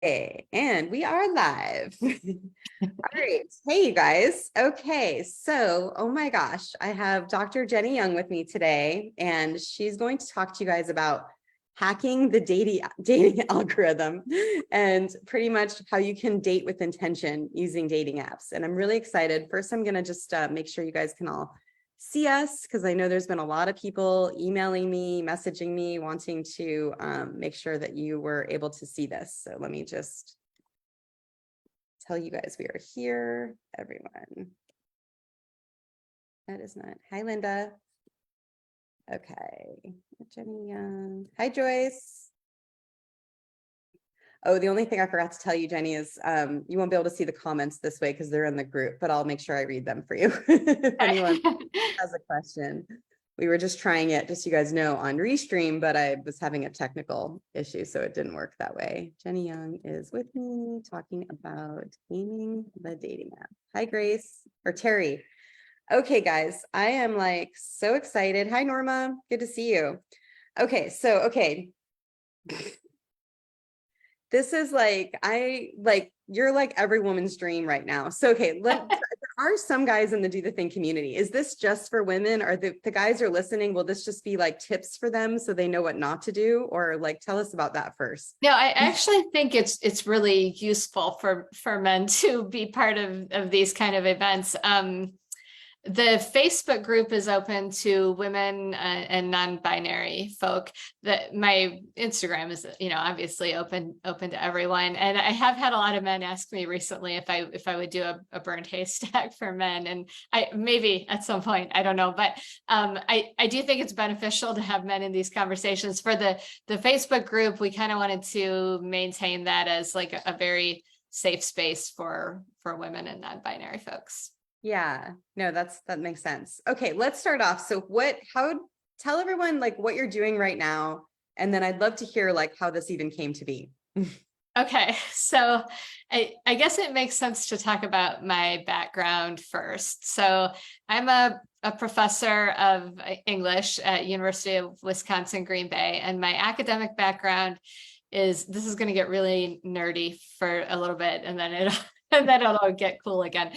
Okay, and we are live. All right. Hey, you guys. Okay, so, oh my gosh, I have Dr. Jennie Young with me today, and she's going to talk to you guys about hacking the dating algorithm and pretty much how you can date with intention using dating apps. And I'm really excited. First, I'm going to just make sure you guys can all see us, because I know there's been a lot of people emailing me, messaging me, wanting to make sure that you were able to see this. So let me just tell you guys we are here, everyone. That is not. Hi, Linda. Okay. Jennie Young. Hi, Joyce. Oh, the only thing I forgot to tell you, Jennie, is you won't be able to see the comments this way because they're in the group, but I'll make sure I read them for you if anyone has a question. We were just trying it, just so you guys know, on Restream, but I was having a technical issue, so it didn't work that way. Jennie Young is with me talking about gaming the dating app. Hi, Grace, or Terry. Okay, guys, I am like so excited. Hi, Norma. Good to see you. Okay, so, okay. This is like, you're like every woman's dream right now. So, okay, there are some guys in the Do the Thing community. Is this just for women? Or the guys are listening? Will this just be like tips for them so they know what not to do? Or like, tell us about that first. No, I actually think it's really useful for men to be part of these kind of events. The Facebook group is open to women and non-binary folk. That my Instagram is, obviously open to everyone. And I have had a lot of men ask me recently if I would do a burned haystack for men, and I maybe at some point, I don't know, but I do think it's beneficial to have men in these conversations. For the Facebook group, we kind of wanted to maintain that as like a very safe space for women and non-binary folks. Yeah, no, that makes sense. Okay, let's start off. So tell everyone like what you're doing right now. And then I'd love to hear like how this even came to be. Okay, so I guess it makes sense to talk about my background first. So I'm a professor of English at University of Wisconsin, Green Bay, and my academic background this is going to get really nerdy for a little bit, and then it'll get cool again.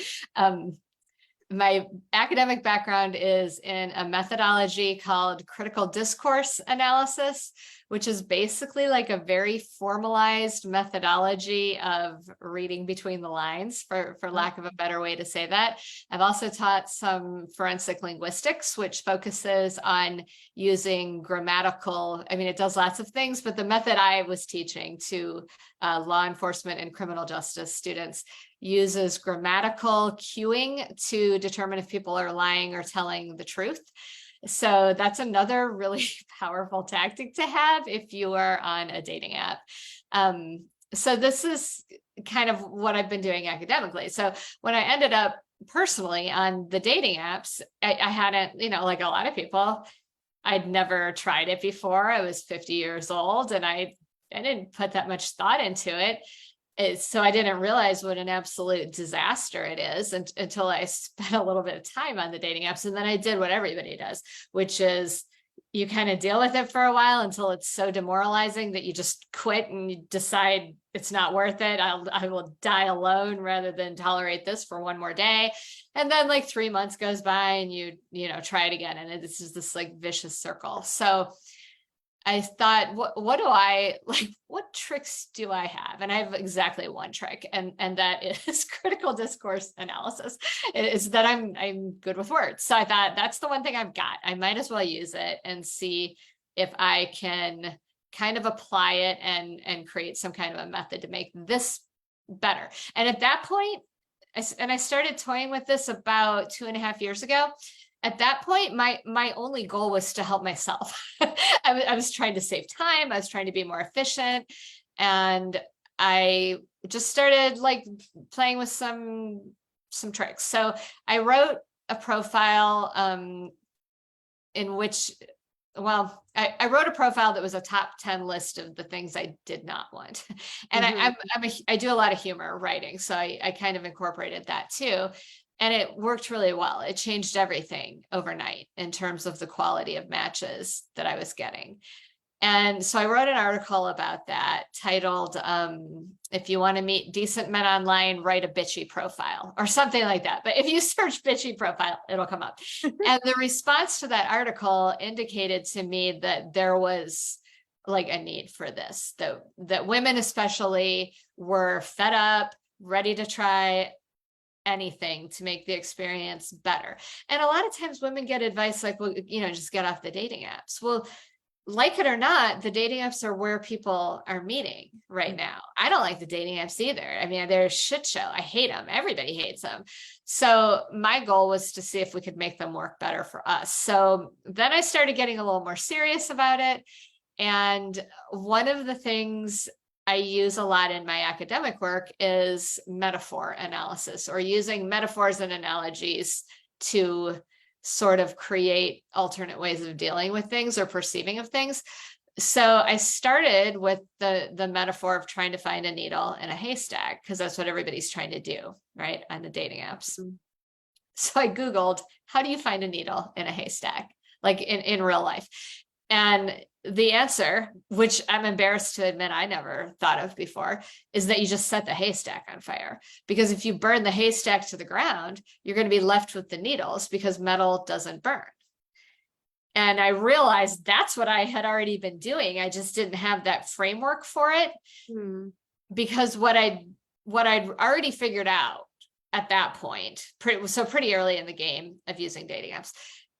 My academic background is in a methodology called critical discourse analysis, which is basically like a very formalized methodology of reading between the lines, for lack of a better way to say that. I've also taught some forensic linguistics, which focuses on using grammatical, it does lots of things, but the method I was teaching to law enforcement and criminal justice students uses grammatical cueing to determine if people are lying or telling the truth. So that's another really powerful tactic to have if you are on a dating app. So this is kind of what I've been doing academically. So when I ended up personally on the dating apps, I hadn't, like a lot of people, I'd never tried it before. I was 50 years old and I didn't put that much thought into it. So I didn't realize what an absolute disaster it is until I spent a little bit of time on the dating apps. And then I did what everybody does, which is you kind of deal with it for a while until it's so demoralizing that you just quit and you decide it's not worth it. I will die alone rather than tolerate this for one more day. And then like 3 months goes by and you try it again. And it's just this like vicious circle. So I thought, what do I like? What tricks do I have? And I have exactly one trick, and that is critical discourse analysis. Is that I'm good with words. So I thought that's the one thing I've got. I might as well use it and see if I can kind of apply it and create some kind of a method to make this better. And at that point, I started toying with this about 2.5 years ago. At that point, my only goal was to help myself. I was trying to save time. I was trying to be more efficient. And I just started like playing with some tricks. So I wrote a profile in which, I wrote a profile that was a top 10 list of the things I did not want. And I do a lot of humor writing. So I kind of incorporated that too. And it worked really well. It changed everything overnight in terms of the quality of matches that I was getting. And so I wrote an article about that titled, if you want to meet decent men online, write a bitchy profile or something like that. But if you search bitchy profile, it'll come up. And the response to that article indicated to me that there was like a need for this, that women especially were fed up, ready to try anything to make the experience better. And a lot of times women get advice like, well, just get off the dating apps. Well, like it or not, the dating apps are where people are meeting right now. I don't like the dating apps either. I mean, they're a shit show. I hate them. Everybody hates them. So my goal was to see if we could make them work better for us. So then I started getting a little more serious about it. And one of the things I use a lot in my academic work is metaphor analysis, or using metaphors and analogies to sort of create alternate ways of dealing with things or perceiving of things. So I started with the metaphor of trying to find a needle in a haystack, because that's what everybody's trying to do, right, on the dating apps. So I Googled, how do you find a needle in a haystack, like in real life? And the answer, which I'm embarrassed to admit I never thought of before, is that you just set the haystack on fire. Because if you burn the haystack to the ground, you're going to be left with the needles, because metal doesn't burn. And I realized that's what I had already been doing. I just didn't have that framework for it. Because what I'd already figured out at that point, pretty early in the game of using dating apps,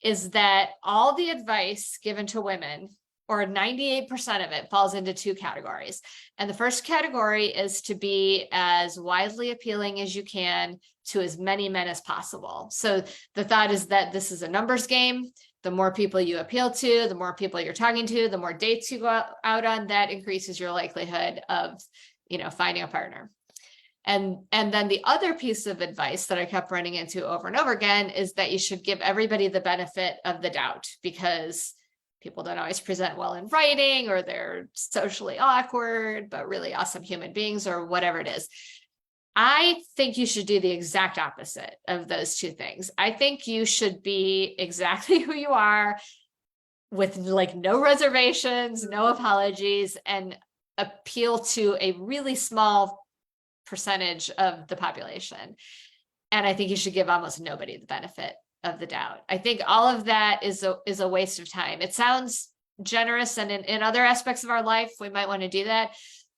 is that all the advice given to women, or 98% of it, falls into two categories. And the first category is to be as widely appealing as you can to as many men as possible. So the thought is that this is a numbers game. The more people you appeal to, the more people you're talking to, the more dates you go out on, that increases your likelihood of, finding a partner. And then the other piece of advice that I kept running into over and over again is that you should give everybody the benefit of the doubt, because people don't always present well in writing, or they're socially awkward, but really awesome human beings, or whatever it is. I think you should do the exact opposite of those two things. I think you should be exactly who you are, with like no reservations, no apologies, and appeal to a really small percentage of the population. And I think you should give almost nobody the benefit of the doubt. I think all of that is a waste of time. It sounds generous, and in other aspects of our life, we might want to do that.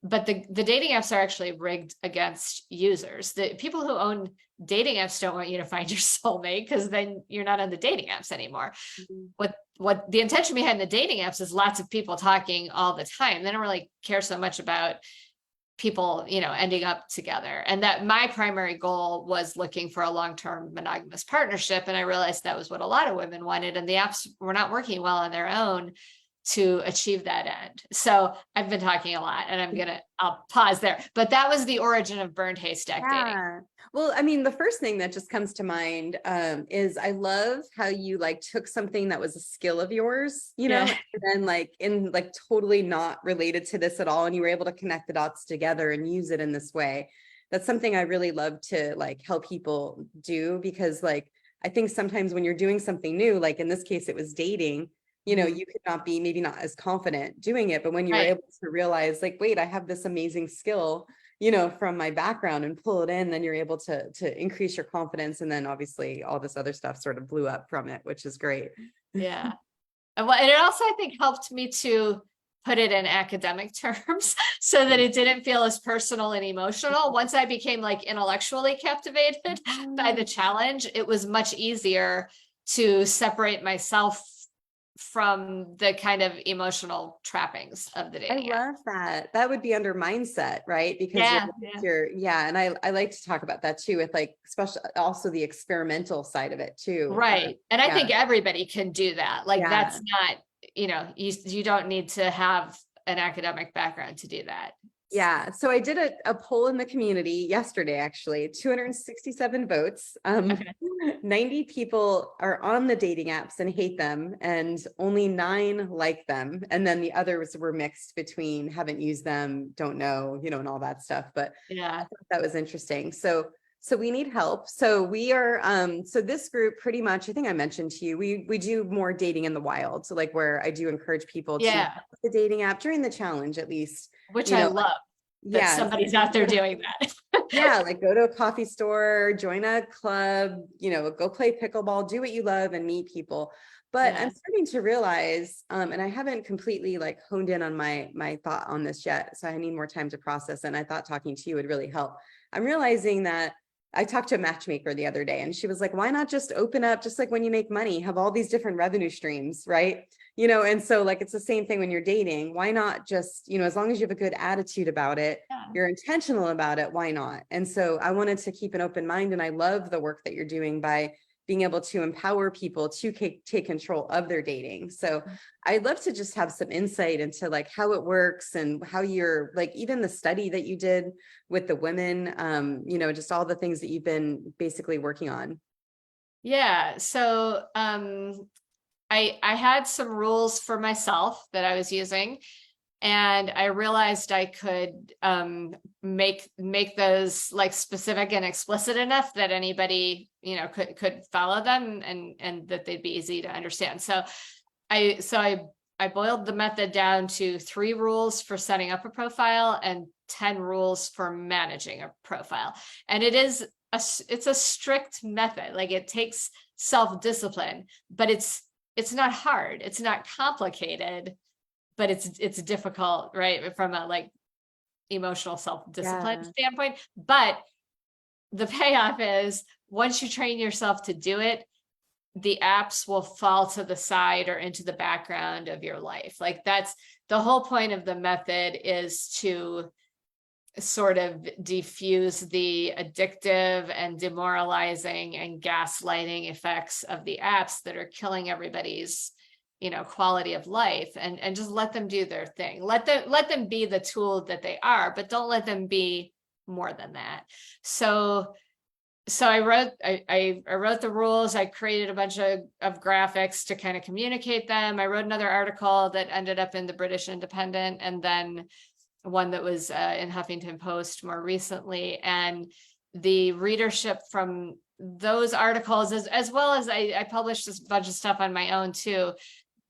But the dating apps are actually rigged against users. The people who own dating apps don't want you to find your soulmate, because then you're not on the dating apps anymore. What the intention behind the dating apps is lots of people talking all the time. They don't really care so much about people, ending up together. And that my primary goal was looking for a long-term monogamous partnership. And I realized that was what a lot of women wanted, and the apps were not working well on their own to achieve that end. So I've been talking a lot, and I'll pause there. But that was the origin of burned haystack dating. Well, I mean, the first thing that just comes to mind is I love how you took something that was a skill of yours, and then totally not related to this at all, and you were able to connect the dots together and use it in this way. That's something I really love to help people do, because I think sometimes when you're doing something new, like in this case, it was dating, you could not be maybe not as confident doing it, but when you were able to realize wait, I have this amazing skill, from my background, and pull it in, then you're able to increase your confidence. And then obviously all this other stuff sort of blew up from it, which is great. Yeah. And it also, I think, helped me to put it in academic terms so that it didn't feel as personal and emotional. Once I became intellectually captivated by the challenge, it was much easier to separate myself from the kind of emotional trappings of the dating app. I love that. That would be under mindset, right? Because and I like to talk about that too, with especially also the experimental side of it too. Right. And I think everybody can do that. That's not, you don't need to have an academic background to do that. Yeah. So I did a poll in the community yesterday, actually, 267 votes. 90 people are on the dating apps and hate them, and only 9 like them. And then the others were mixed between haven't used them, don't know, and all that stuff. But yeah, I thought that was interesting. So So we need help. So we are, so this group pretty much, I think I mentioned to you, we do more dating in the wild. So like where I do encourage people to Yeah, have the dating app during the challenge, at least, which you I know, love that yeah. somebody's out there doing that. Yeah, like go to a coffee store, join a club, go play pickleball, do what you love and meet people. But I'm Yeah. starting to realize, and I haven't completely like honed in on my thought on this yet, so I need more time to process. And I thought talking to you would really help. I'm realizing that I talked to a matchmaker the other day, and she was like, "Why not just open up, just like when you make money, have all these different revenue streams, right?" And so like it's the same thing when you're dating. Why not just, as long as you have a good attitude about it, Yeah. you're intentional about it, why not? And so I wanted to keep an open mind, and I love the work that you're doing by being able to empower people to take control of their dating. So I'd love to just have some insight into like how it works and how you're like, even the study that you did with the women, just all the things that you've been basically working on. Yeah. So I had some rules for myself that I was using, and I realized I could make those like specific and explicit enough that anybody could follow them, and that they'd be easy to understand. So I boiled the method down to 3 rules for setting up a profile and 10 rules for managing a profile. And it's a strict method. Like it takes self-discipline, but it's not hard. It's not complicated, but it's difficult, right? From a like emotional self-discipline Yeah. standpoint. But the payoff is once you train yourself to do it, the apps will fall to the side or into the background of your life. Like that's the whole point of the method, is to sort of diffuse the addictive and demoralizing and gaslighting effects of the apps that are killing everybody's quality of life, and just let them do their thing. Let them be the tool that they are, but don't let them be more than that. So I wrote the rules. I created a bunch of graphics to kind of communicate them. I wrote another article that ended up in the British Independent, and then one that was in Huffington Post more recently. And the readership from those articles, as well as I published a bunch of stuff on my own too,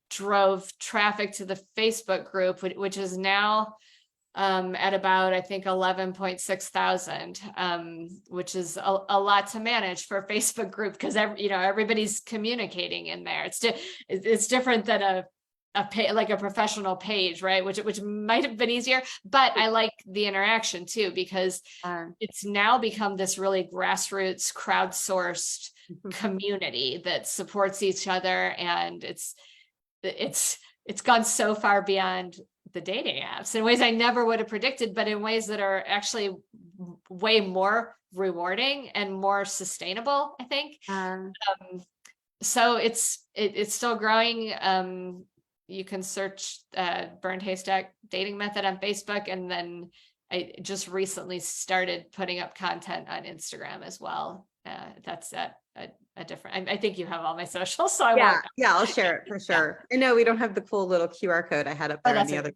drove traffic to the Facebook group, which is now at about, I think, 11.6 thousand, which is a lot to manage for a Facebook group, because everybody's communicating in there. It's different than like a professional page, right? Which might have been easier, but I like the interaction too, because it's now become this really grassroots, crowdsourced community that supports each other, and it's gone so far beyond the dating apps in ways I never would have predicted, but in ways that are actually way more rewarding and more sustainable, I think. So it's still growing. You can search Burned Haystack dating method on Facebook, and then I just recently started putting up content on Instagram as well. That's a different, I think you have all my socials, so I won't. Yeah, I'll share it for sure. I know we don't have the cool little QR code I had up there in the other.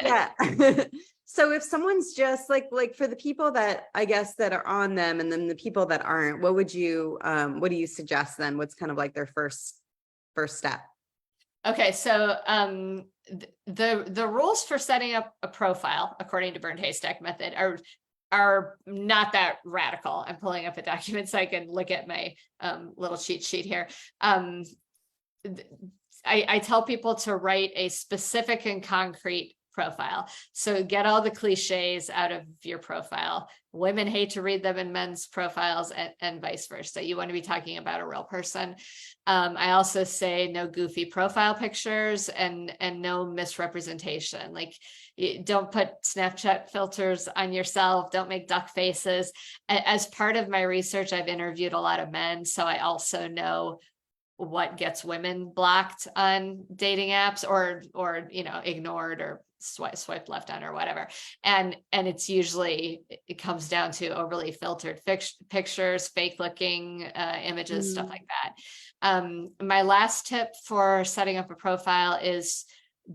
Yeah. So if someone's just like for the people that I guess that are on them, and then the people that aren't, what do you suggest then? What's kind of like their first step? Okay, so the rules for setting up a profile according to Burned Haystack method are not that radical. I'm pulling up a document so I can look at my little cheat sheet here. I tell people to write a specific and concrete profile. So get all the cliches out of your profile. Women hate to read them in men's profiles, and vice versa. You want to be talking about a real person. I also say no goofy profile pictures, and no misrepresentation. Like, don't put Snapchat filters on yourself. Don't make duck faces. As part of my research, I've interviewed a lot of men, so I also know what gets women blocked on dating apps, or ignored, or swiped left on, or whatever. And it's usually, it comes down to overly filtered pictures, fake looking images, stuff like that. My last tip for setting up a profile is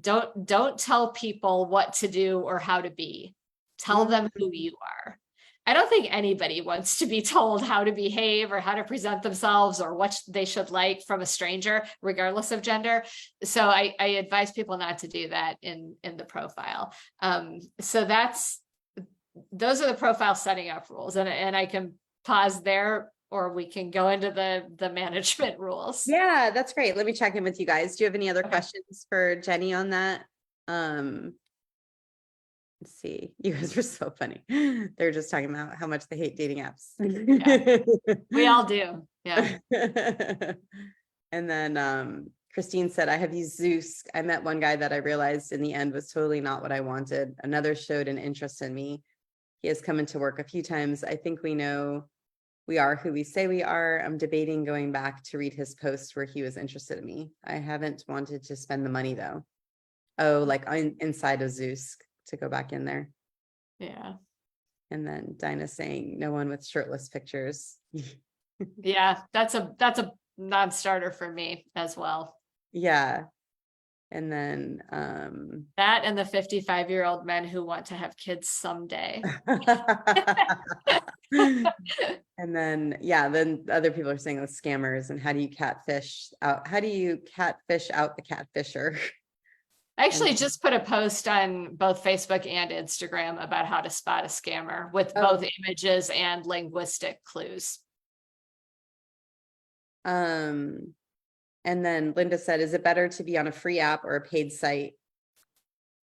don't tell people what to do or how to be. Tell them who you are. I don't think anybody wants to be told how to behave or how to present themselves or what they should like from a stranger, regardless of gender. So I advise people not to do that in the profile. So those are the profile setting up rules, and I can pause there, or we can go into the management rules. Yeah, that's great. Let me check in with you guys. Do you have any other Okay. questions for Jennie on that? Let's see. You guys were so funny. They're just talking about how much they hate dating apps. We all do. Yeah. And then Christine said, I have used Zeus. I met one guy that I realized in the end was totally not what I wanted. Another showed an interest in me. He has come into work a few times. I think we know we are who we say we are. I'm debating going back to read his post where he was interested in me. I haven't wanted to spend the money though. Oh, like inside of Zeus to go back in there. Yeah. And then Dinah saying no one with shirtless pictures. Yeah, that's a non-starter for me as well. Yeah. And then That and the 55-year-old men who want to have kids someday. and then yeah, then other people are saying with scammers and how do you catfish out the catfisher? I actually just put a post on both Facebook and Instagram about how to spot a scammer with both images and linguistic clues. And then Linda said, is it better to be on a free app or a paid site?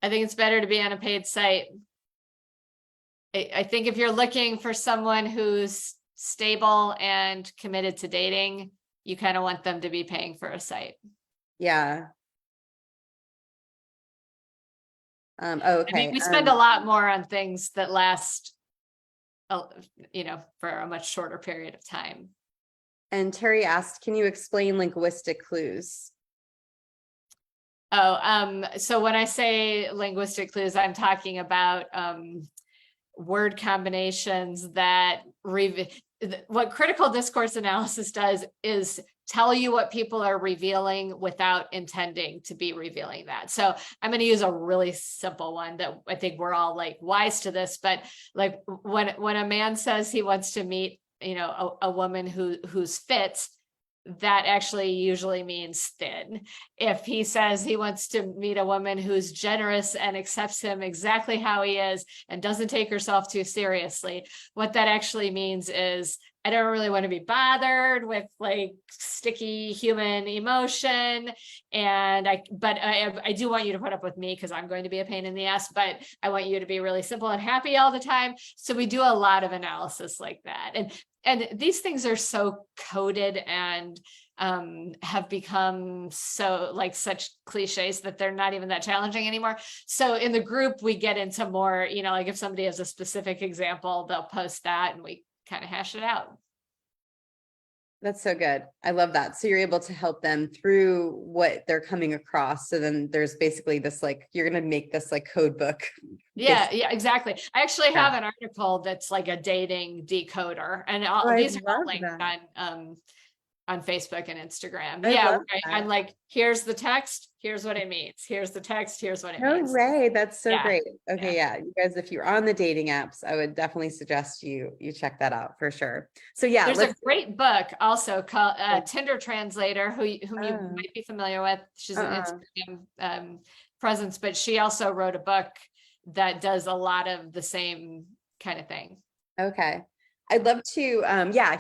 I think it's better to be on a paid site. I think if you're looking for someone who's stable and committed to dating, you kind of want them to be paying for a site. Yeah. Okay. I mean, we spend a lot more on things that last, for a much shorter period of time. And Terry asked, can you explain linguistic clues? So when I say linguistic clues, I'm talking about word combinations that what critical discourse analysis does is tell you what people are revealing without intending to be revealing that. So I'm going to use a really simple one that I think we're all like wise to this, but like when a man says he wants to meet, a woman who's fit, that actually usually means thin. If he says he wants to meet a woman who's generous and accepts him exactly how he is and doesn't take herself too seriously, what that actually means is I don't really want to be bothered with like sticky human emotion. And I do want you to put up with me because I'm going to be a pain in the ass, but I want you to be really simple and happy all the time. So we do a lot of analysis like that. And these things are so coded and have become so like such cliches that they're not even that challenging anymore. So in the group, we get into more, like if somebody has a specific example, they'll post that and we kind of hash it out. That's so good. I love that. So you're able to help them through what they're coming across. So then there's basically this, like, you're going to make this like code book. Yeah, exactly. I actually have an article that's like a dating decoder, and these are all linked on Facebook and Instagram. I'm like, here's the text, here's what it means. Here's the text, here's what it means. No way. That's so great. Okay. Yeah. You guys, if you're on the dating apps, I would definitely suggest you check that out for sure. So yeah. There's a great book also called Tinder Translator, whom you might be familiar with. She's an Instagram presence, but she also wrote a book that does a lot of the same kind of thing. Okay. I'd love to,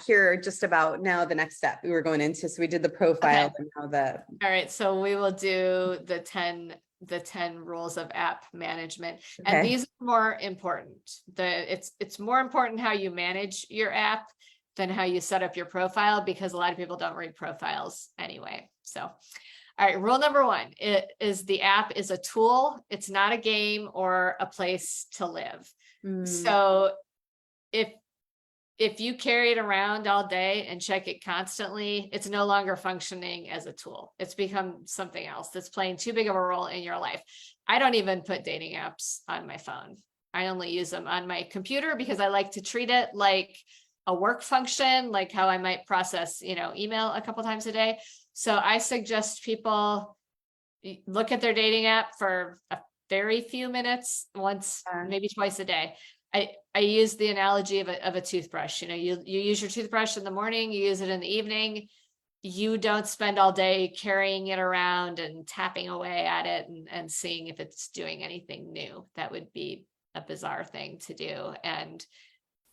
hear just about now the next step we were going into. So we did the profile and now all right. So we will do the 10 rules of app management. Okay. And these are more important. It's more important how you manage your app than how you set up your profile, because a lot of people don't read profiles anyway. So, all right. Rule number 1 is the app is a tool. It's not a game or a place to live. So if you carry it around all day and check it constantly, it's no longer functioning as a tool. It's become something else that's playing too big of a role in your life. I don't even put dating apps on my phone. I only use them on my computer because I like to treat it like a work function, like how I might process, email a couple times a day. So I suggest people look at their dating app for a very few minutes, once, maybe twice a day. I use the analogy of a toothbrush. You know, you use your toothbrush in the morning, you use it in the evening. You don't spend all day carrying it around and tapping away at it and seeing if it's doing anything new. That would be a bizarre thing to do. And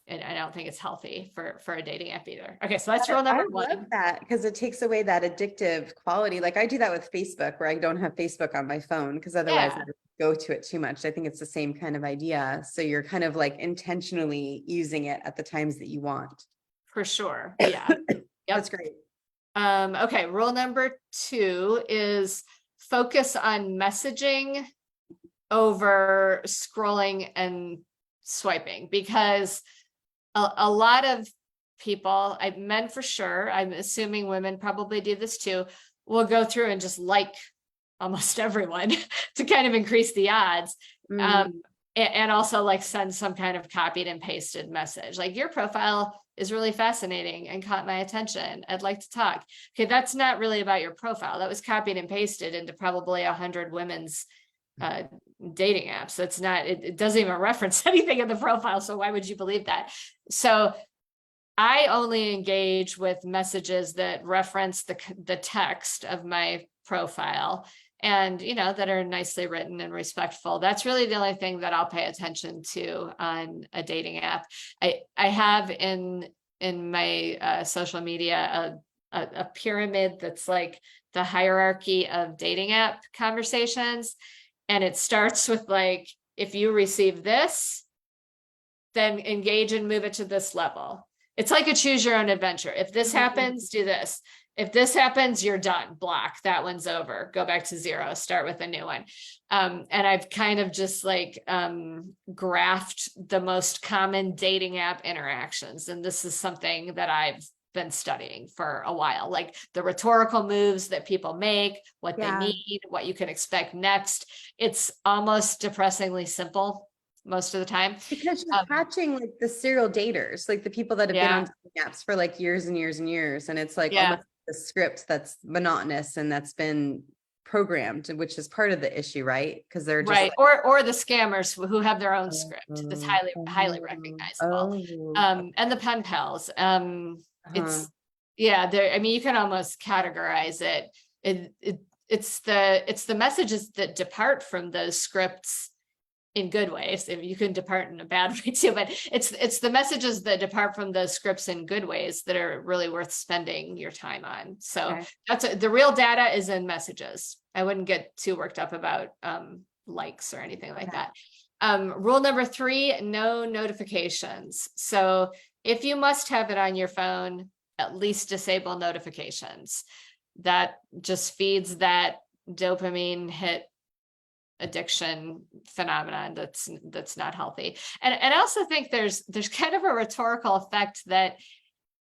I don't think it's healthy for a dating app either. Okay, so that's rule number I love one. that because it takes away that addictive quality. Like I do that with Facebook where I don't have Facebook on my phone because otherwise Yeah, I go to it too much. I think it's the same kind of idea. So you're kind of like intentionally using it at the times that you want. for sure. Yeah. Yep. That's great. Okay, rule number 2 is focus on messaging over scrolling and swiping, because a lot of people, men for sure, I'm assuming women probably do this too, will go through and just like almost everyone to kind of increase the odds. And also like send some kind of copied and pasted message. Like, your profile is really fascinating and caught my attention. I'd like to talk. Okay, that's not really about your profile. That was copied and pasted into probably 100 women's dating apps. So it's not, it doesn't even reference anything in the profile. So why would you believe that? So I only engage with messages that reference the text of my profile, and, you know, that are nicely written and respectful. That's really the only thing that I'll pay attention to on a dating app. I have in my social media a pyramid that's like the hierarchy of dating app conversations. And it starts with like, if you receive this, then engage and move it to this level. It's like a choose your own adventure. If this happens, do this. If this happens, you're done. Block. That one's over. Go back to 0. Start with a new one. And I've kind of just like graphed the most common dating app interactions. And this is something that I've been studying for a while, like the rhetorical moves that people make, what they need, what you can expect next. It's almost depressingly simple most of the time. Because you're catching like the serial daters, like the people that have been on dating apps for like years and years and years. And it's like almost the script that's monotonous and that's been programmed, which is part of the issue, right? Because they're just right, or the scammers who have their own script that's highly recognizable. And the pen pals. It's there. I mean, you can almost categorize it. It's the messages that depart from those scripts in good ways. If you can depart in a bad way too, but it's the messages that depart from those scripts in good ways that are really worth spending your time on. So that's the real data is in messages. I wouldn't get too worked up about likes or anything like that. Rule number 3, no notifications. So if you must have it on your phone, at least disable notifications. That just feeds that dopamine hit addiction phenomenon that's not healthy. And I also think there's kind of a rhetorical effect that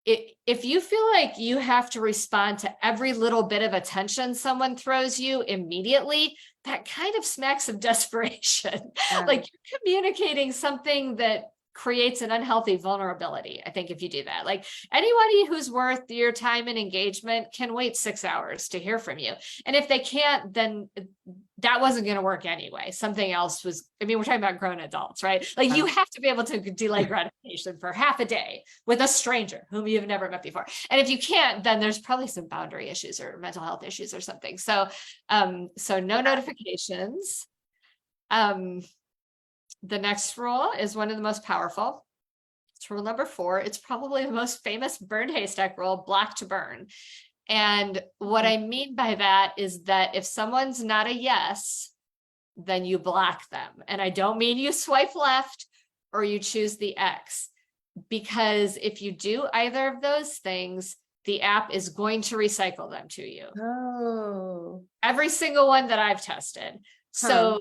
if you feel like you have to respond to every little bit of attention someone throws you immediately, that kind of smacks of desperation. Like, you're communicating something that creates an unhealthy vulnerability. I think if you do that, like, anybody who's worth your time and engagement can wait 6 hours to hear from you. And if they can't, then that wasn't going to work anyway. Something else was, I mean, we're talking about grown adults, right? Like, you have to be able to delay gratification for half a day with a stranger whom you've never met before. And if you can't, then there's probably some boundary issues or mental health issues or something. So, so no notifications. The next rule is one of the most powerful. It's rule number 4. It's probably the most famous burned haystack rule, block to burn. And what I mean by that is that if someone's not a yes, then you block them. And I don't mean you swipe left or you choose the X, because if you do either of those things, the app is going to recycle them to you. Every single one that I've tested. So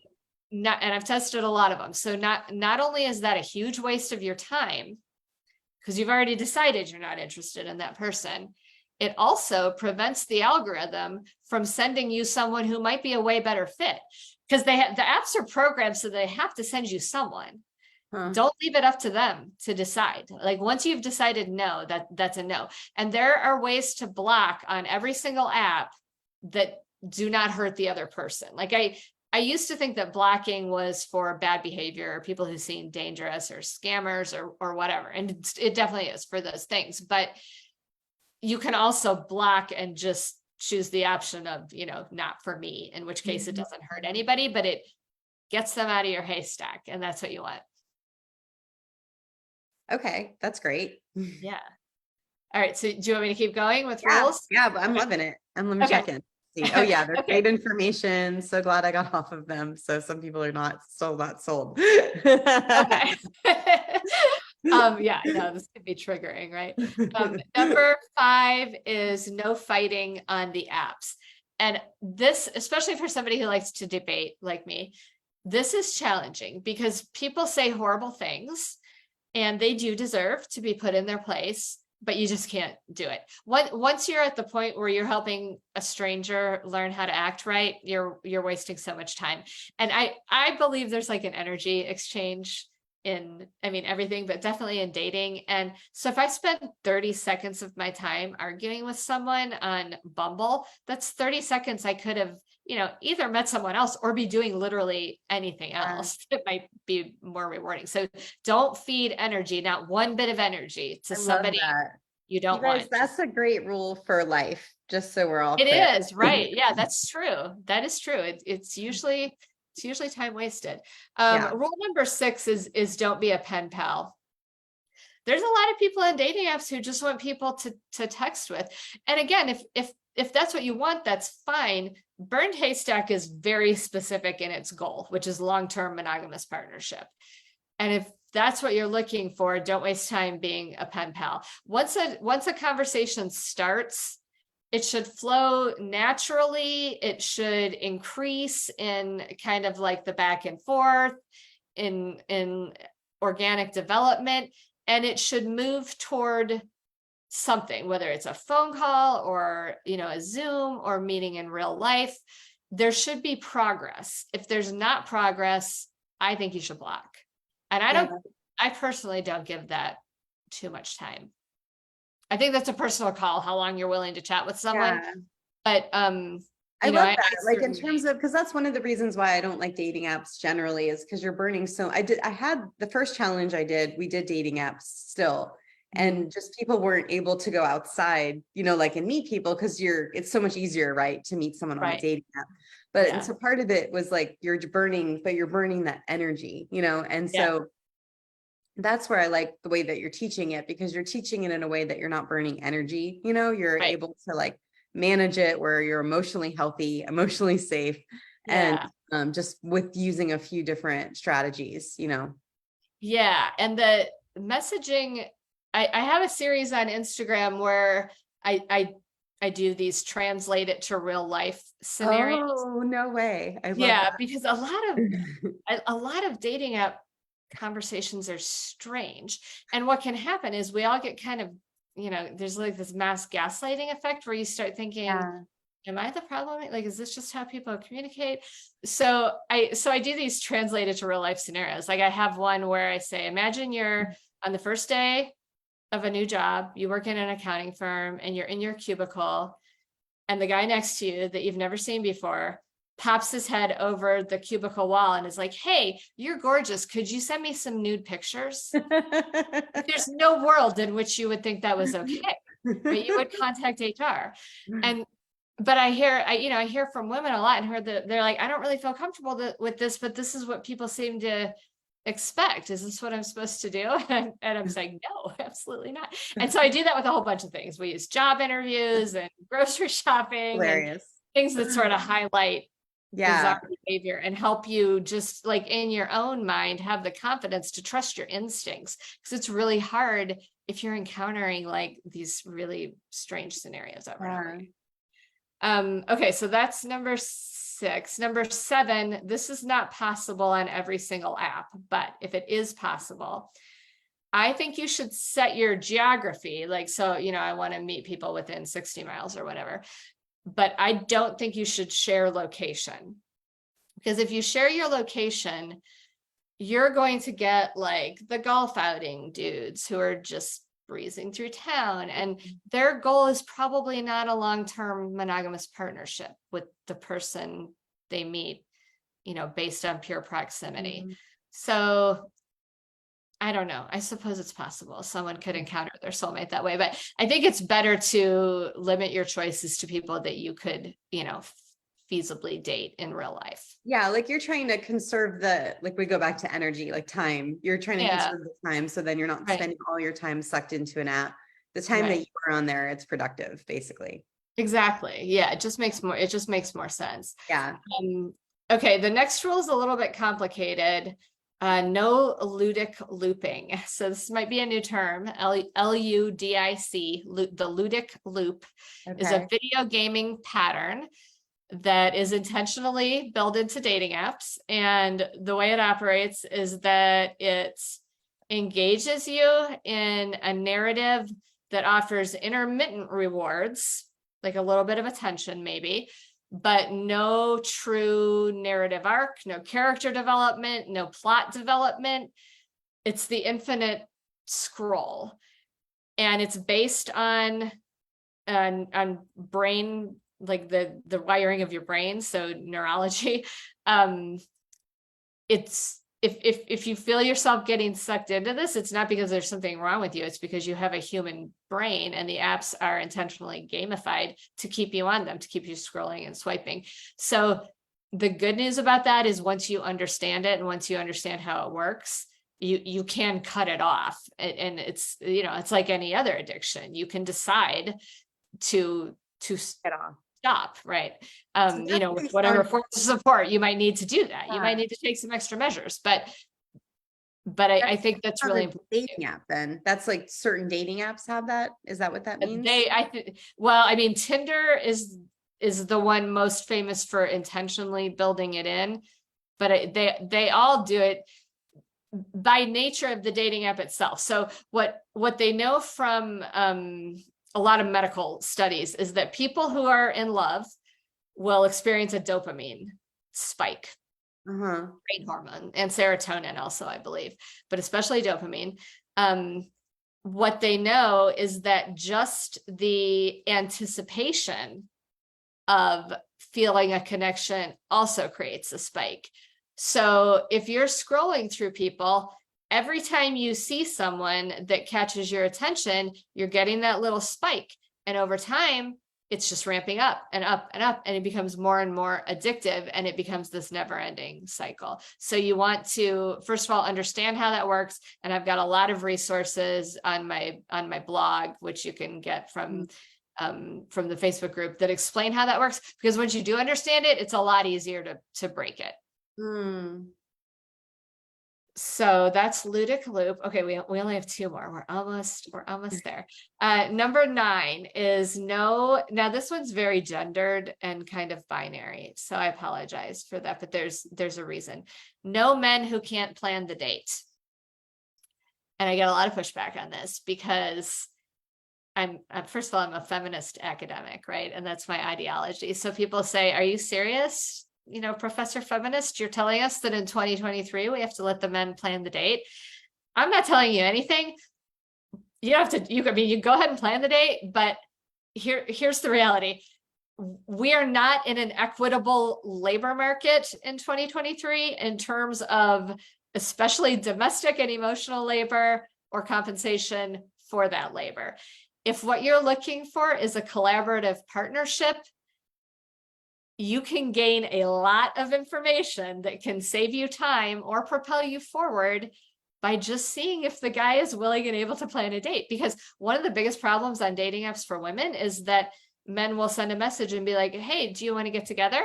and I've tested a lot of them. So not only is that a huge waste of your time, because you've already decided you're not interested in that person, it also prevents the algorithm from sending you someone who might be a way better fit, because the apps are programmed so they have to send you someone. Don't leave it up to them to decide. Like, once you've decided no, that's a no. And there are ways to block on every single app that do not hurt the other person. Like, I used to think that blocking was for bad behavior or people who seem dangerous or scammers or whatever. And it definitely is for those things. But you can also block and just choose the option of, not for me, in which case it doesn't hurt anybody, but it gets them out of your haystack. And that's what you want. Okay, that's great. Yeah. All right. So do you want me to keep going with Yeah, rules? yeah, but I'm loving it. And let me Okay. check in. See. Oh yeah, they're Okay. great information. So glad I got off of them. So some people are still not sold. Okay. Yeah, no, this could be triggering, right? Number 5 is no fighting on the apps. And this, especially for somebody who likes to debate like me, this is challenging because people say horrible things and they do deserve to be put in their place, but you just can't do it. Once you're at the point where you're helping a stranger learn how to act right, you're wasting so much time. And I believe there's like an energy exchange in, everything, but definitely in dating. And so if I spend 30 seconds of my time arguing with someone on Bumble, that's 30 seconds I could have, either met someone else or be doing literally anything else that might be more rewarding. So don't feed energy, not one bit of energy to I love somebody that. you don't You guys, want. that's a great rule for life, just so we're all It clear. is, right. Yeah, that's true. That is true. It's usually time wasted. Yeah. Rule number 6 is don't be a pen pal. There's a lot of people on dating apps who just want people to text with. And again, if that's what you want, that's fine. Burned Haystack is very specific in its goal, which is long-term monogamous partnership. And if that's what you're looking for, don't waste time being a pen pal. Once a conversation starts, it should flow naturally. It should increase in kind of like the back and forth in organic development, and it should move toward something, whether it's a phone call or, a Zoom or meeting in real life. There should be progress. If there's not progress, I think you should block. And I personally don't give that too much time. I think that's a personal call, how long you're willing to chat with someone. Yeah. But I love that. Like in certainly, terms of, because that's one of the reasons why I don't like dating apps generally, is because you're burning. So I had the first challenge we did dating apps still. And just people weren't able to go outside, like and meet people because it's so much easier, right, to meet someone on a right. dating app. But Yeah. and so part of it was like you're burning that energy, and Yeah. so that's where I like the way that you're teaching it, because you're teaching it in a way that you're not burning energy, you're Right. able to like manage it where you're emotionally healthy, emotionally safe, Yeah. and just with using a few different strategies, Yeah. And the messaging, I have a series on Instagram where I do these translate it to real life scenarios. Oh, no way. I love Yeah, that. because a lot of dating app conversations are strange. And what can happen is we all get kind of, there's like this mass gaslighting effect where you start thinking, Yeah. am I the problem? Like, is this just how people communicate? So I do these translated to real life scenarios. Like I have one where I say, imagine you're on the first day of a new job, you work in an accounting firm and you're in your cubicle, and the guy next to you that you've never seen before pops his head over the cubicle wall and is like, hey, you're gorgeous. Could you send me some nude pictures? There's no world in which you would think that was okay, but you would contact HR. But I hear from women a lot, and heard that they're like, I don't really feel comfortable with this, but this is what people seem to expect. Is this what I'm supposed to do? And I'm saying, no, absolutely not. And so I do that with a whole bunch of things. We use job interviews and grocery shopping Hilarious. and things that sort of highlight Yeah. bizarre behavior and help you just like in your own mind have the confidence to trust your instincts, because it's really hard if you're encountering like these really strange scenarios over and over again. Okay, so that's number 6. Number 7, this is not possible on every single app, but if it is possible, I think you should set your geography. Like, so, I want to meet people within 60 miles or whatever, but I don't think you should share location, because if you share your location, you're going to get like the golf outing dudes who are just breezing through town, and their goal is probably not a long-term monogamous partnership with the person they meet, based on pure proximity. Mhm. So I don't know. I suppose it's possible someone could encounter their soulmate that way, but I think it's better to limit your choices to people that you could, feasibly date in real life. Yeah, like you're trying to conserve like we go back to energy, like time. You're trying to Yeah, conserve the time so then you're not right, spending all your time sucked into an app. The time that right. you are on there, it's productive, basically. Exactly. Yeah, it just makes more sense. Yeah. Um, okay, the next rule is a little bit complicated. No ludic looping. So this might be a new term, Ludic, the ludic loop is a Okay. video gaming pattern that is intentionally built into dating apps. And the way it operates is that it engages you in a narrative that offers intermittent rewards, like a little bit of attention, maybe, but no true narrative arc, no character development, no plot development. It's the infinite scroll. And it's based on brain, like the wiring of your brain, so neurology. It's if you feel yourself getting sucked into this, it's not because there's something wrong with you, it's because you have a human brain and the apps are intentionally gamified to keep you on them, to keep you scrolling and swiping. So the good news about that is once you understand it and once you understand how it works, you can cut it off. And it's it's like any other addiction. You can decide to Get off. stop, right? So that's With based whatever on, form of support you might need to do that. You might yeah, need to take some extra measures, but I that's think that's on really a important to dating app then. That's like certain dating apps have that. Is that what that do. means? Well, I mean, Tinder is the one most famous for intentionally building it in, but they all do it by nature of the dating app itself. So what they know from a lot of medical studies is that people who are in love will experience a dopamine spike, Uh-huh. brain hormone, and serotonin also, I believe, but especially dopamine. What they know is that just the anticipation of feeling a connection also creates a spike. So if you're scrolling through people, every time you see someone that catches your attention, you're getting that little spike. And over time, it's just ramping up and up and up, and it becomes more and more addictive, and it becomes this never-ending cycle. So you want to, first of all, understand how that works. And I've got a lot of resources on my blog, which you can get from the Facebook group, that explain how that works. Because once you do understand it, it's a lot easier to break it. Hmm. So that's ludic loop. Okay, we only have two more. We're almost there. Number 9 is no. Now this one's very gendered and kind of binary, so I apologize for that, but there's a reason. No men who can't plan the date. And I get a lot of pushback on this because I'm first of all, I'm a feminist academic, right? And that's my ideology. So people say, are you serious? Professor Feminist, you're telling us that in 2023, we have to let the men plan the date. I'm not telling you anything. You don't have to, you go ahead and plan the date, but here's the reality. We are not in an equitable labor market in 2023 in terms of especially domestic and emotional labor or compensation for that labor. If what you're looking for is a collaborative partnership, you can gain a lot of information that can save you time or propel you forward by just seeing if the guy is willing and able to plan a date. Because one of the biggest problems on dating apps for women is that men will send a message and be like, hey, do you want to get together?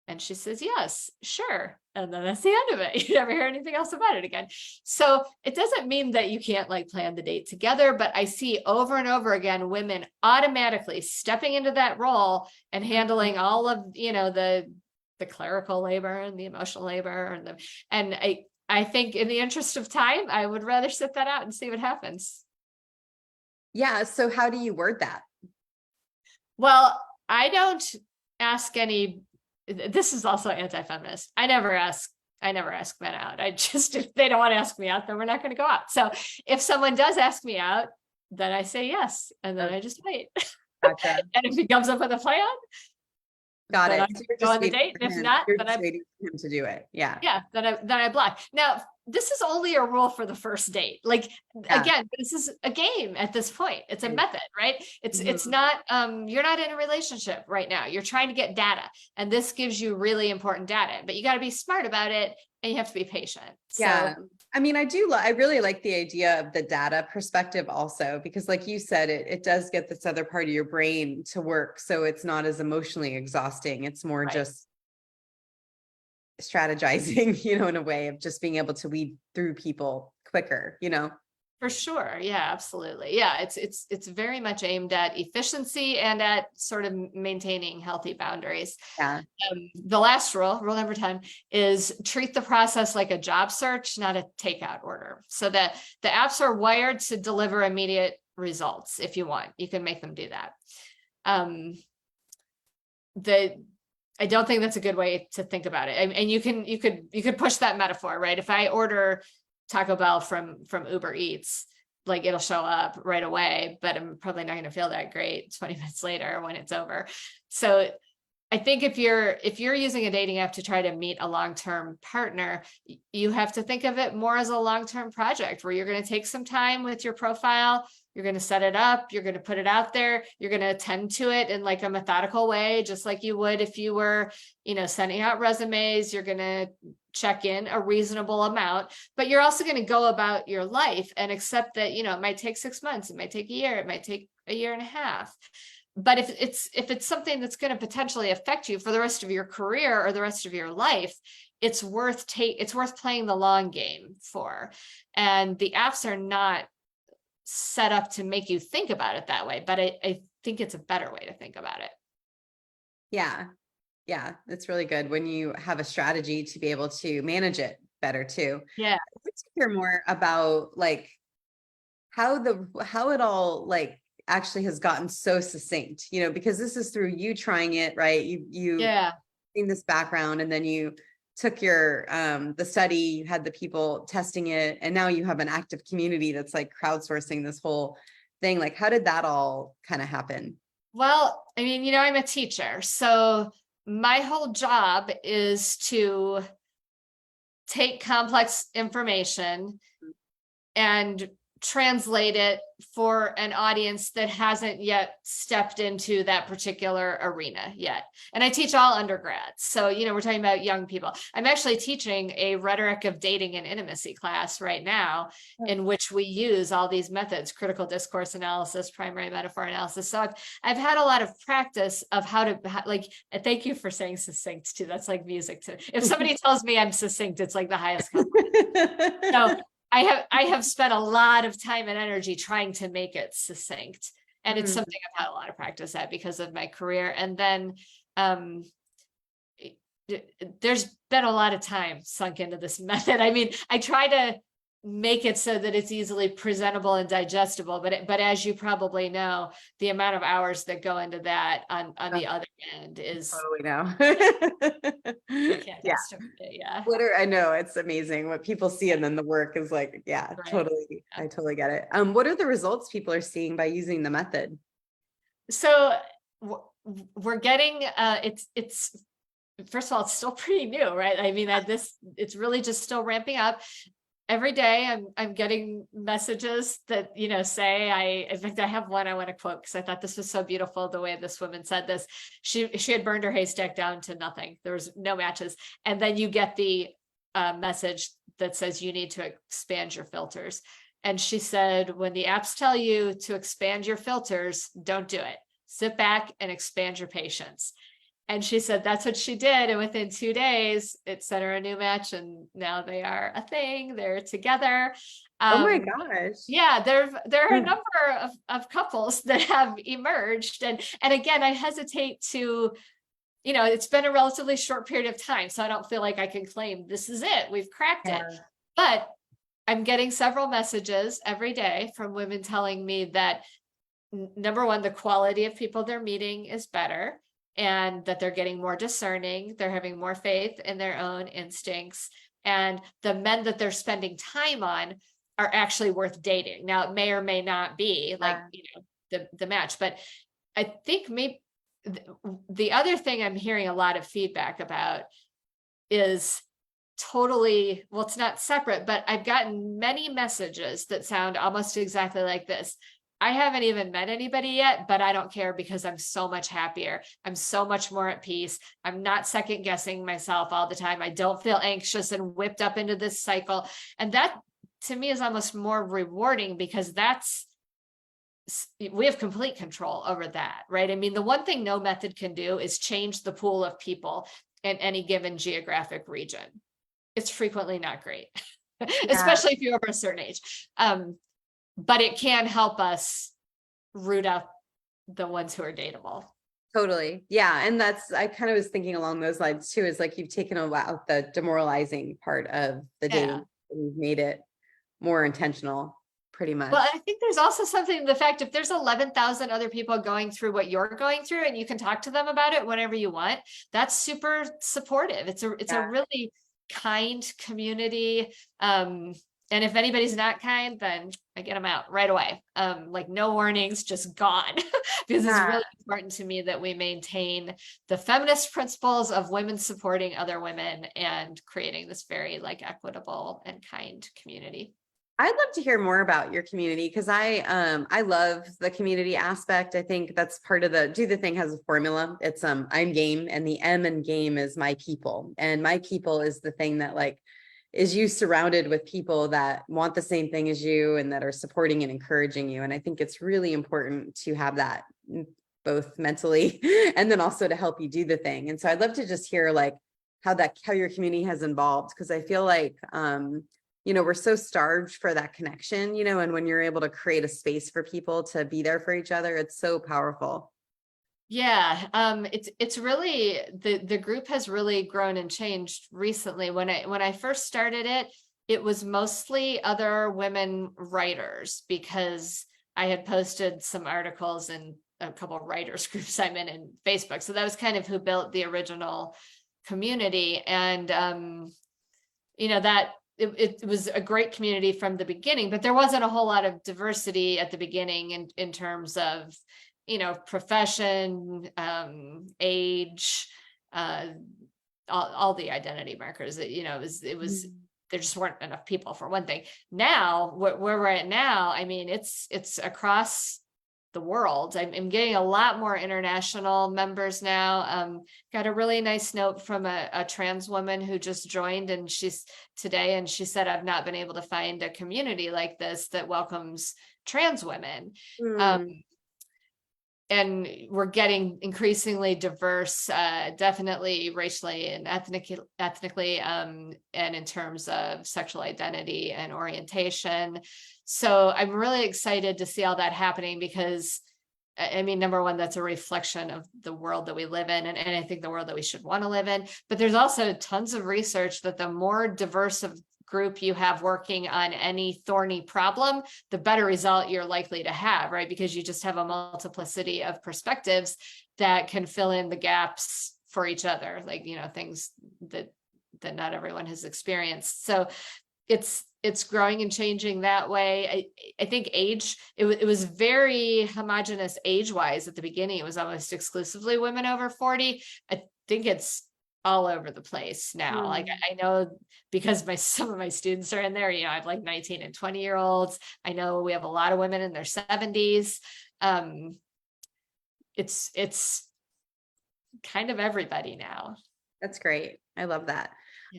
And she says, yes, sure. And then that's the end of it. You never hear anything else about it again. So it doesn't mean that you can't plan the date together, but I see over and over again, women automatically stepping into that role and handling all of, the clerical labor and the emotional labor and I think in the interest of time, I would rather sit that out and see what happens. Yeah. So how do you word that? Well, I don't ask any. This is also anti-feminist. I never ask men out. If they don't want to ask me out, then we're not going to go out. So if someone does ask me out, then I say yes. And then I just wait. Gotcha. And if he comes up with a plan, Got then I it. So go on the date. If not, you're then just waiting for him to do it. Yeah. yeah, then I block. Now, this is only a rule for the first date. Like, Yeah. again, this is a game at this point. It's a Right. method, right? It's not you're not in a relationship right now. You're trying to get data, and this gives you really important data, but you got to be smart about it and you have to be patient. Yeah. So I mean, I really like the idea of the data perspective also, because like you said, it does get this other part of your brain to work. So it's not as emotionally exhausting. It's more right. just strategizing, in a way of just being able to weed through people quicker. For sure. Yeah, absolutely. Yeah, it's very much aimed at efficiency and at sort of maintaining healthy boundaries. Yeah. The last rule number 10, is treat the process like a job search, not a takeout order. So that the apps are wired to deliver immediate results. If you want, you can make them do that. I don't think that's a good way to think about it. And you could push that metaphor, right? If I order Taco Bell from Uber Eats, like it'll show up right away, but I'm probably not going to feel that great 20 minutes later when it's over. So I think if you're using a dating app to try to meet a long-term partner, you have to think of it more as a long-term project where you're going to take some time with your profile. You're going to set it up. You're going to put it out there. You're going to attend to it in like a methodical way, just like you would if you were, sending out resumes. You're going to check in a reasonable amount, but you're also going to go about your life and accept that, it might take 6 months. It might take a year. It might take a year and a half. But if it's something that's going to potentially affect you for the rest of your career or the rest of your life, it's worth playing the long game for. And the apps are not set up to make you think about it that way, but I think it's a better way to think about it. Yeah. Yeah. It's really good when you have a strategy to be able to manage it better too. Yeah. I'd like to hear more about like how it all like actually has gotten so succinct, because this is through you trying it, right? You seen this background, and then you took your the study, you had the people testing it, and now you have an active community that's like crowdsourcing this whole thing. Like, how did that all kind of happen? Well, I mean, I'm a teacher, so my whole job is to take complex information and translate it for an audience that hasn't yet stepped into that particular arena yet. And I teach all undergrads. So, we're talking about young people. I'm actually teaching a rhetoric of dating and intimacy class right now, in which we use all these methods: critical discourse analysis, primary metaphor analysis. So I've had a lot of practice of how to thank you for saying succinct too. That's like music to, if somebody tells me I'm succinct, it's like the highest compliment. So I have spent a lot of time and energy trying to make it succinct. And it's something I've had a lot of practice at because of my career. And then there's been a lot of time sunk into this method. I mean, I try to make it so that it's easily presentable and digestible, but as you probably know, the amount of hours that go into that on the other end is totally now. you can't estimate it. Yeah. I know, it's amazing what people see, and then the work is like, yeah, right. Totally. Yeah. I totally get it. What are the results people are seeing by using the method? So we're getting it's first of all, it's still pretty new, right? I mean, it's really just still ramping up. Every day I'm getting messages that, say, in fact, I have one I want to quote because I thought this was so beautiful the way this woman said this. She had burned her haystack down to nothing. There was no matches. And then you get the message that says you need to expand your filters. And she said, when the apps tell you to expand your filters, don't do it. Sit back and expand your patience. And she said that's what she did. And within 2 days, it sent her a new match. And now they are a thing. They're together. Oh my gosh. Yeah, there are a number of couples that have emerged. And again, I hesitate to, it's been a relatively short period of time. So I don't feel like I can claim this is it. We've cracked it. But I'm getting several messages every day from women telling me that, number one, the quality of people they're meeting is better, and that they're getting more discerning. They're having more faith in their own instincts. And the men that they're spending time on are actually worth dating. Now, it may or may not be like, the match, but I think maybe the other thing I'm hearing a lot of feedback about is totally, well, it's not separate, but I've gotten many messages that sound almost exactly like this. I haven't even met anybody yet, but I don't care because I'm so much happier. I'm so much more at peace. I'm not second guessing myself all the time. I don't feel anxious and whipped up into this cycle. And that to me is almost more rewarding because we have complete control over that, right? I mean, the one thing no method can do is change the pool of people in any given geographic region. It's frequently not great, especially if you're over a certain age. But it can help us root out the ones who are dateable. Totally. Yeah. And I kind of was thinking along those lines too, is like, you've taken out the demoralizing part of the dating, and you've made it more intentional, pretty much. Well, I think there's also something, the fact if there's 11,000 other people going through what you're going through and you can talk to them about it whenever you want, that's super supportive. It's a really kind community. And if anybody's not kind, then I get them out right away. Like no warnings, just gone. Because it's really important to me that we maintain the feminist principles of women supporting other women and creating this very like equitable and kind community. I'd love to hear more about your community because I love the community aspect. I think that's part of the Do the Thing has a formula. It's I'm game, and the M in game is my people. And my people is the thing that like is you surrounded with people that want the same thing as you and that are supporting and encouraging you. And I think it's really important to have that both mentally and then also to help you do the thing. And so I'd love to just hear like how your community has evolved, because I feel like we're so starved for that connection, and when you're able to create a space for people to be there for each other, it's so powerful. Yeah, it's really the group has really grown and changed recently. When I first started it, it was mostly other women writers because I had posted some articles in a couple of writers groups I'm in Facebook. So that was kind of who built the original community. And that it was a great community from the beginning, but there wasn't a whole lot of diversity at the beginning in terms of profession, age, all the identity markers that, it was, there just weren't enough people for one thing. Now, where we're at now, I mean, it's across the world. I'm getting a lot more international members now. Got a really nice note from a trans woman who just joined and she said, I've not been able to find a community like this that welcomes trans women. And we're getting increasingly diverse, definitely racially and ethnically, and in terms of sexual identity and orientation. So I'm really excited to see all that happening because, I mean, number one, that's a reflection of the world that we live in, and I think the world that we should want to live in. But there's also tons of research that the more diverse of group you have working on any thorny problem, the better result you're likely to have, right? Because you just have a multiplicity of perspectives that can fill in the gaps for each other, like, things that not everyone has experienced. So it's growing and changing that way. I think age, it was very homogenous age-wise at the beginning. It was almost exclusively women over 40. I think it's all over the place now. Like I know because some of my students are in there, I have like 19 and 20-year-olds. I know we have a lot of women in their 70s. It's kind of everybody now. That's great. I love that.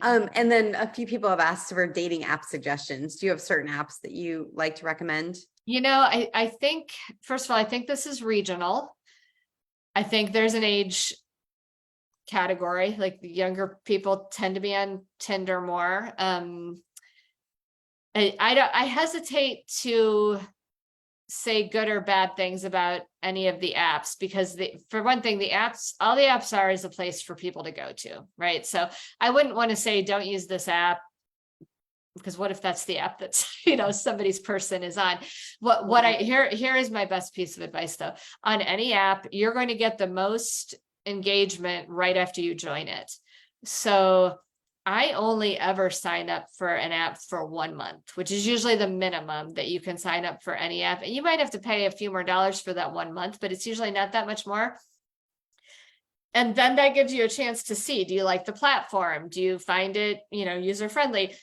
And then a few people have asked for dating app suggestions. Do you have certain apps that you like to recommend? I think, first of all, I think this is regional. I think there's an age category, like the younger people tend to be on Tinder more. I hesitate to say good or bad things about any of the apps because for one thing, all the apps are is a place for people to go to, right? So I wouldn't want to say don't use this app because what if that's the app that's somebody's person is on. Here is my best piece of advice though. On any app, you're going to get the most engagement right after you join it. So I only ever sign up for an app for 1 month, which is usually the minimum that you can sign up for any app. And you might have to pay a few more dollars for that 1 month, but it's usually not that much more. And then that gives you a chance to see, do you like the platform? Do you find it, user friendly?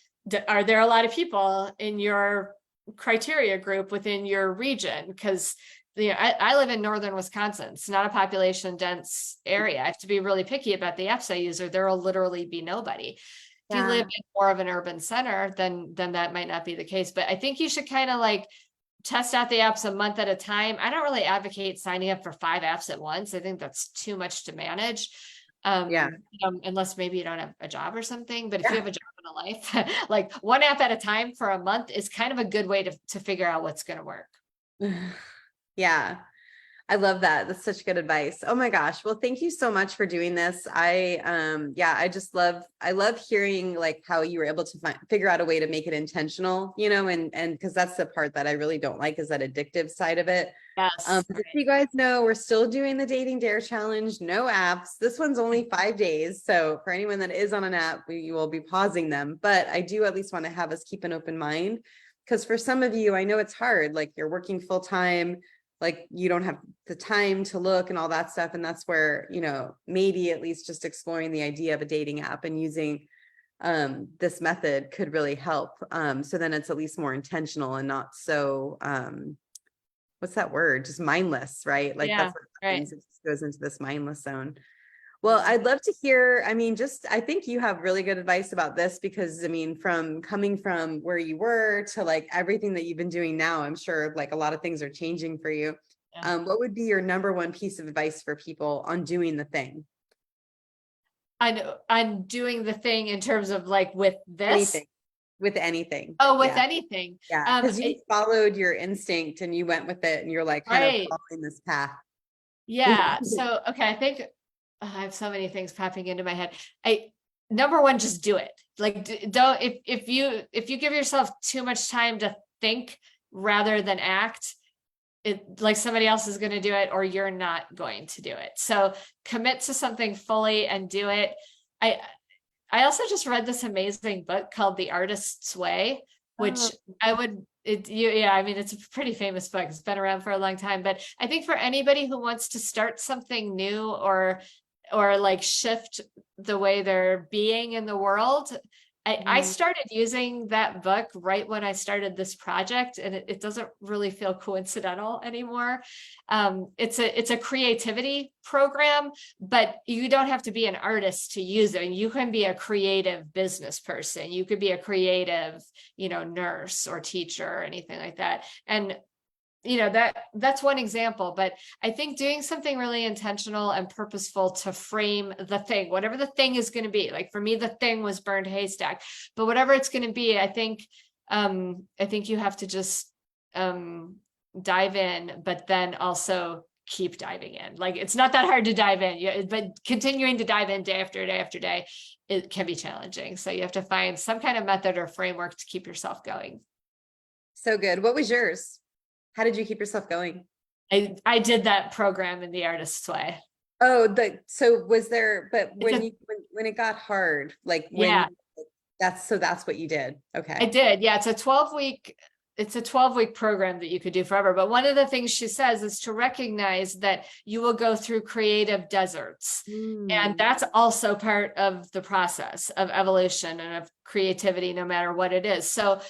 Are there a lot of people in your criteria group within your region? Because I live in northern Wisconsin. It's not a population dense area. I have to be really picky about the apps I use, or there will literally be nobody. If you live in more of an urban center, then that might not be the case. But I think you should kind of like test out the apps a month at a time. I don't really advocate signing up for 5 apps at once. I think that's too much to manage. Unless maybe you don't have a job or something, but if you have a job and a life, like one app at a time for a month is kind of a good way to figure out what's going to work. Yeah. I love that. That's such good advice. Oh my gosh. Well, thank you so much for doing this. I love hearing like how you were able to figure out a way to make it intentional, and because that's the part that I really don't like, is that addictive side of it. Yes. If you guys know, we're still doing the Dating Dare Challenge, no apps. This one's only 5 days. So for anyone that is on an app, we will be pausing them, but I do at least want to have us keep an open mind, because for some of you, I know it's hard, like you're working full time, like you don't have the time to look and all that stuff. And that's where, maybe at least just exploring the idea of a dating app and using this method could really help. So then it's at least more intentional and not so, what's that word? Just mindless, right? Like that's what happens. It just goes into this mindless zone. Well, I'd love to hear, I think you have really good advice about this, because from coming from where you were to like everything that you've been doing now, I'm sure like a lot of things are changing for you. Yeah. What would be your number one piece of advice for people on doing the thing? I'm doing the thing in terms of like with this. Anything. With anything. Oh, with anything. Yeah. Because you followed your instinct and you went with it and you're like kind of following this path. Yeah. So, okay. I think I have so many things popping into my head. Number one, just do it. Like, don't, if you give yourself too much time to think rather than act, it like somebody else is going to do it, or you're not going to do it. So commit to something fully and do it. I also just read this amazing book called The Artist's Way, which it's a pretty famous book. It's been around for a long time, but I think for anybody who wants to start something new or like shift the way they're being in the world, I started using that book right when I started this project, and it doesn't really feel coincidental anymore. It's a creativity program, but you don't have to be an artist to use it. You can be a creative business person. You could be a creative, nurse or teacher or anything like that. And that's one example, but I think doing something really intentional and purposeful to frame the thing, whatever the thing is going to be. Like for me, the thing was burned haystack, but whatever it's going to be, I think you have to just dive in, but then also keep diving in. Like it's not that hard to dive in, but continuing to dive in day after day after day, it can be challenging. So you have to find some kind of method or framework to keep yourself going. So good. What was yours? How did you keep yourself going? I did that program in The Artist's Way. Oh, so was there, but when it got hard, like that's what you did. Okay. I did. Yeah. It's a 12-week program that you could do forever. But one of the things she says is to recognize that you will go through creative deserts. And that's also part of the process of evolution and of creativity, no matter what it is. So,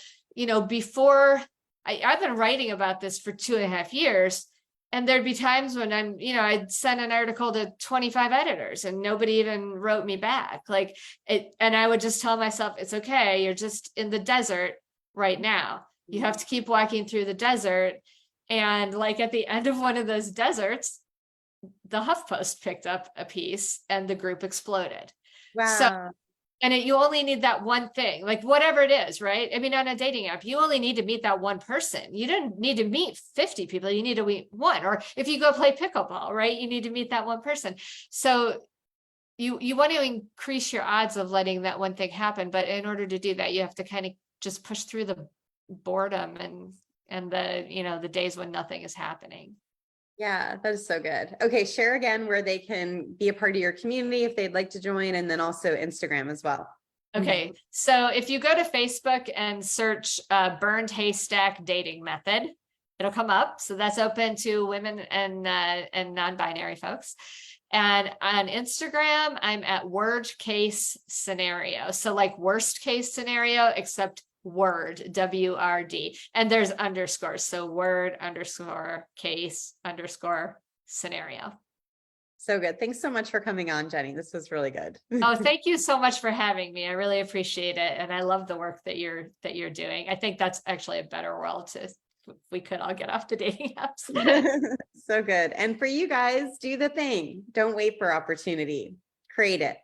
before I've been writing about this for 2.5 years, and there'd be times when I'd send an article to 25 editors and nobody even wrote me back. And I would just tell myself, it's okay. You're just in the desert right now. You have to keep walking through the desert. And like at the end of one of those deserts, the HuffPost picked up a piece and the group exploded. Wow. And you only need that one thing, like whatever it is, right? On a dating app, you only need to meet that one person. You don't need to meet 50 people. You need to meet one. Or if you go play pickleball, right? You need to meet that one person. So you want to increase your odds of letting that one thing happen. But in order to do that, you have to kind of just push through the boredom and the days when nothing is happening. Yeah, that is so good. Okay, share again where they can be a part of your community if they'd like to join, and then also Instagram as well. Okay, so if you go to Facebook and search Burned Haystack Dating Method, it'll come up. So that's open to women and non-binary folks. And on Instagram, I'm at word case scenario. So like worst case scenario, except word, WRD. And there's underscores. So word underscore case underscore scenario. So good. Thanks so much for coming on, Jennie. This was really good. Oh, thank you so much for having me. I really appreciate it. And I love the work that you're doing. I think that's actually a better world if we could all get off the dating apps. So good. And for you guys, do the thing. Don't wait for opportunity. Create it.